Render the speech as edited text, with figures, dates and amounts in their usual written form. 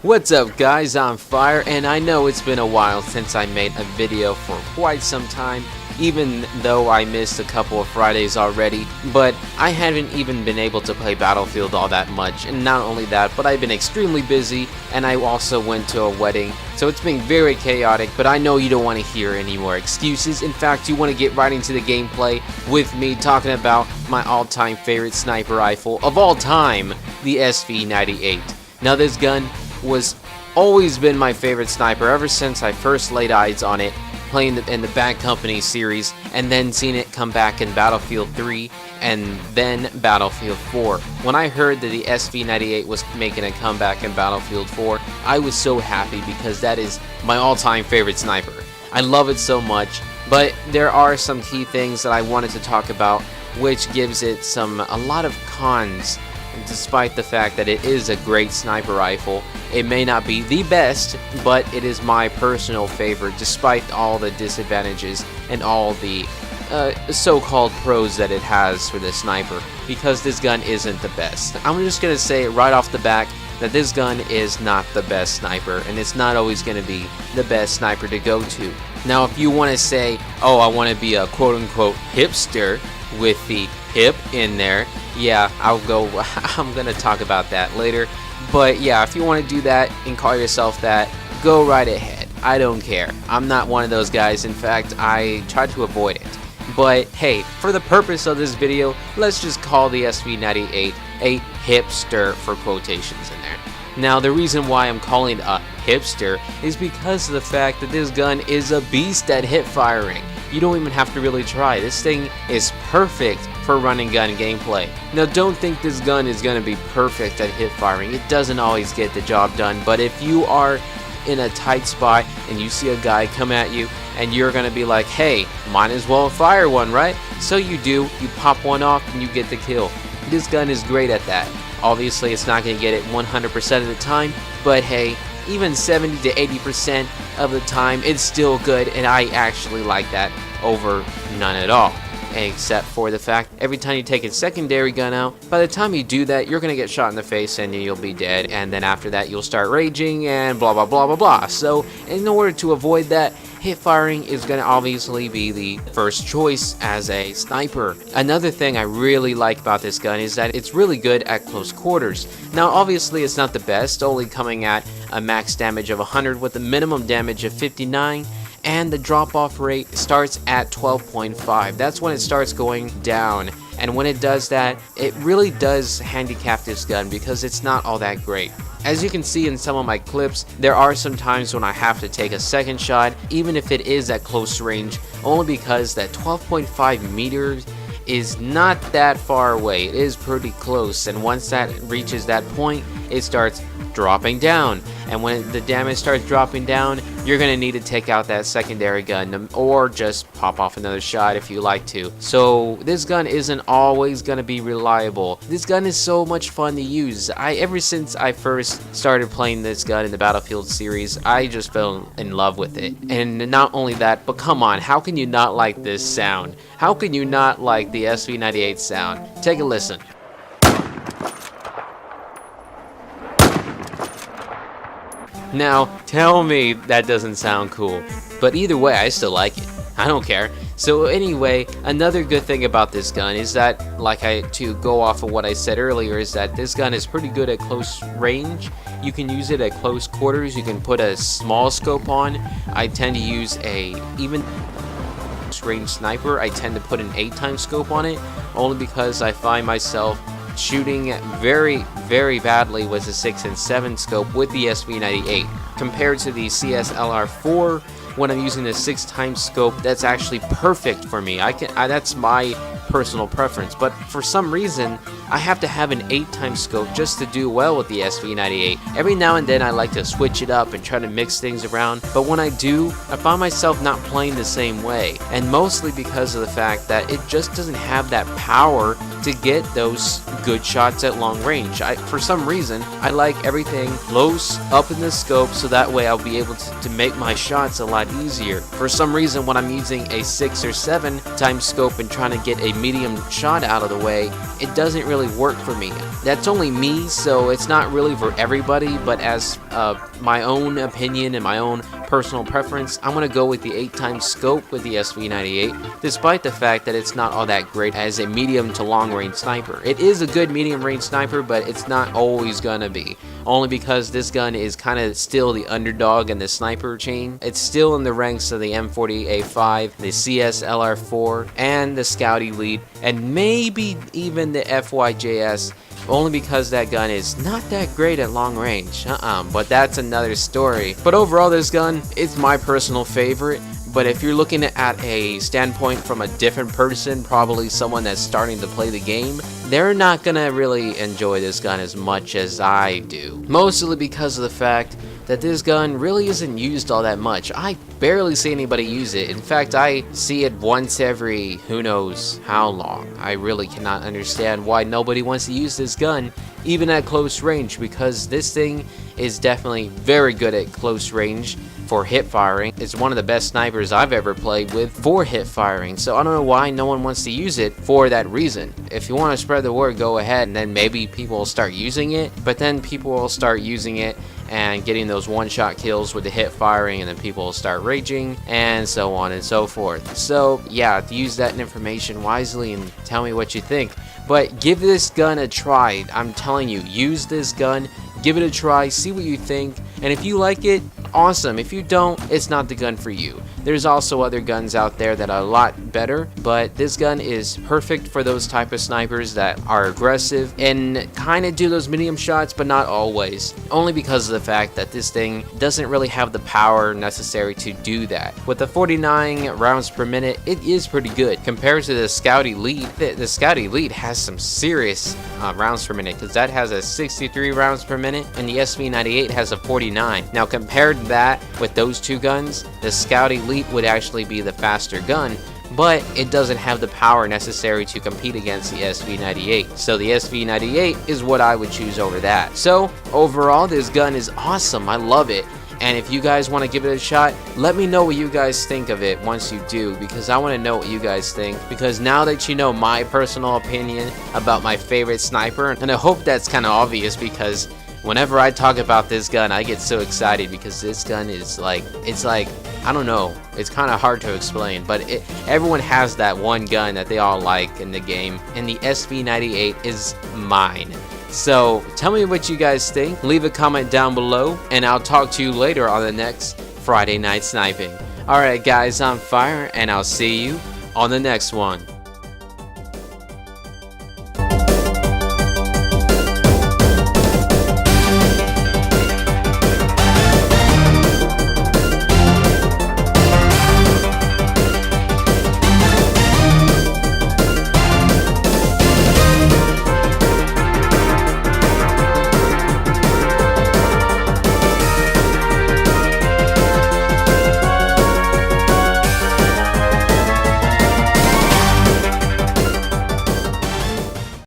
What's up guys, I'm Fire, and I know it's been a while since I made a video for quite some time, even though I missed a couple of Fridays already, but I haven't even been able to play Battlefield all that much, and not only that, but I've been extremely busy, and I also went to a wedding, so it's been very chaotic, but I know you don't want to hear any more excuses. In fact, you want to get right into the gameplay with me talking about my all-time favorite sniper rifle of all time, the SV98. Now this gun was always been my favorite sniper ever since I first laid eyes on it playing in the Bad Company series, and then seeing it come back in Battlefield 3 and then Battlefield 4. When I heard that the SV98 was making a comeback in Battlefield 4, I was so happy because that is my all-time favorite sniper. I love it so much, but there are some key things that I wanted to talk about, which gives it a lot of cons. Despite the fact that it is a great sniper rifle, it may not be the best, but it is my personal favorite despite all the disadvantages and all the so-called pros that it has for the sniper, because this gun isn't the best. I'm just going to say right off the back that this gun is not the best sniper, and it's not always going to be the best sniper to go to. Now if you want to say, oh, I want to be a quote-unquote hipster with the hip in there, yeah, I'm gonna talk about that later, but yeah, if you want to do that and call yourself that, go right ahead. I don't care. I'm not one of those guys. In fact, I try to avoid it. But hey, for the purpose of this video, let's just call the SV98 a hipster for quotations in there. Now the reason why I'm calling it a hipster is because of the fact that this gun is a beast at hip firing. You don't even have to really try. This thing is perfect for running gun gameplay. Now don't think this gun is going to be perfect at hip firing. It doesn't always get the job done, but if you are in a tight spot and you see a guy come at you and you're going to be like, hey, might as well fire one, right? So you do, you pop one off and you get the kill. This gun is great at that. Obviously it's not going to get it 100% of the time, but hey, even 70 to 80% of the time it's still good, and I actually like that over none at all. Except for the fact every time you take a secondary gun out, by the time you do that, you're gonna get shot in the face and you'll be dead, and then after that you'll start raging and blah blah blah blah blah. So in order to avoid that, hip firing is gonna obviously be the first choice as a sniper. Another thing I really like about this gun is that it's really good at close quarters. Now obviously it's not the best, only coming at a max damage of 100 with a minimum damage of 59, and the drop-off rate starts at 12.5. That's when it starts going down, and when it does that, it really does handicap this gun because it's not all that great. As you can see in some of my clips, there are some times when I have to take a second shot, even if it is at close range, only because that 12.5 meters is not that far away. It is pretty close, and once that reaches that point, it starts dropping down, and when the damage starts dropping down, you're gonna need to take out that secondary gun or just pop off another shot if you like to. So this gun isn't always gonna be reliable. This gun is so much fun to use. Ever since I first started playing this gun in the Battlefield series, I just fell in love with it. And not only that, but come on, how can you not like this sound? How can you not like the SV98 sound? Take a listen. Now, tell me that doesn't sound cool. But either way, I still like it. I don't care. So anyway, another good thing about this gun is that, to go off of what I said earlier, is that this gun is pretty good at close range. You can use it at close quarters. You can put a small scope on. I tend to use even range sniper. I tend to put an 8x scope on it, only because I find myself shooting very badly with a 6 and 7 scope with the SV98 compared to the CSLR4. When I'm using the 6x scope, that's actually perfect for me. That's my personal preference, but for some reason I have to have an 8x scope just to do well with the SV98. Every now and then I like to switch it up and try to mix things around, but when I do, I find myself not playing the same way, and mostly because of the fact that it just doesn't have that power to get those good shots at long range. For some reason, I like everything close up in the scope, so that way I'll be able to make my shots a lot easier. For some reason, when I'm using a 6 or 7 times scope and trying to get a medium shot out of the way, it doesn't really work for me. That's only me, so it's not really for everybody, but as my own opinion and my own personal preference, I'm going to go with the 8x scope with the SV98, despite the fact that it's not all that great as a medium to long range sniper. It is a good medium range sniper, but it's not always going to be. Only because this gun is kind of still the underdog in the sniper chain. It's still in the ranks of the M40A5, the CS LR4, and the Scout Elite, and maybe even the FYJS, only because that gun is not that great at long range. But that's another story. But overall, this gun is my personal favorite. But if you're looking at a standpoint from a different person, probably someone that's starting to play the game, they're not gonna really enjoy this gun as much as I do. Mostly because of the fact that this gun really isn't used all that much. I barely see anybody use it. In fact, I see it once every who knows how long. I really cannot understand why nobody wants to use this gun, even at close range, because this thing is definitely very good at close range for hip firing. It's one of the best snipers I've ever played with for hip firing, so I don't know why no one wants to use it for that reason. If you want to spread the word, go ahead, and then maybe people will start using it, but then people will start using it and getting those one-shot kills with the hip firing, and then people will start raging, and so on and so forth. So yeah, use that information wisely and tell me what you think. But give this gun a try. I'm telling you, use this gun, give it a try, see what you think, and if you like it, awesome. If you don't, it's not the gun for you. There's also other guns out there that are a lot better, but this gun is perfect for those type of snipers that are aggressive and kind of do those medium shots, but not always. Only because of the fact that this thing doesn't really have the power necessary to do that. With the 49 rounds per minute, it is pretty good. Compared to the Scout Elite, the Scout Elite has some serious rounds per minute, because that has a 63 rounds per minute, and the SV98 has a 49. Now compared that with those two guns, the Scout Elite would actually be the faster gun, but it doesn't have the power necessary to compete against the SV98. So the SV98 is what I would choose over that. So overall, this gun is awesome. I love it. And if you guys want to give it a shot, let me know what you guys think of it once you do, because I want to know what you guys think. Because now that you know my personal opinion about my favorite sniper, and I hope that's kind of obvious, because whenever I talk about this gun, I get so excited, because this gun is like, it's like, I don't know, it's kind of hard to explain, but everyone has that one gun that they all like in the game, and the SV98 is mine. So tell me what you guys think, leave a comment down below, and I'll talk to you later on the next Friday Night Sniping. Alright guys, I'm Fire, and I'll see you on the next one.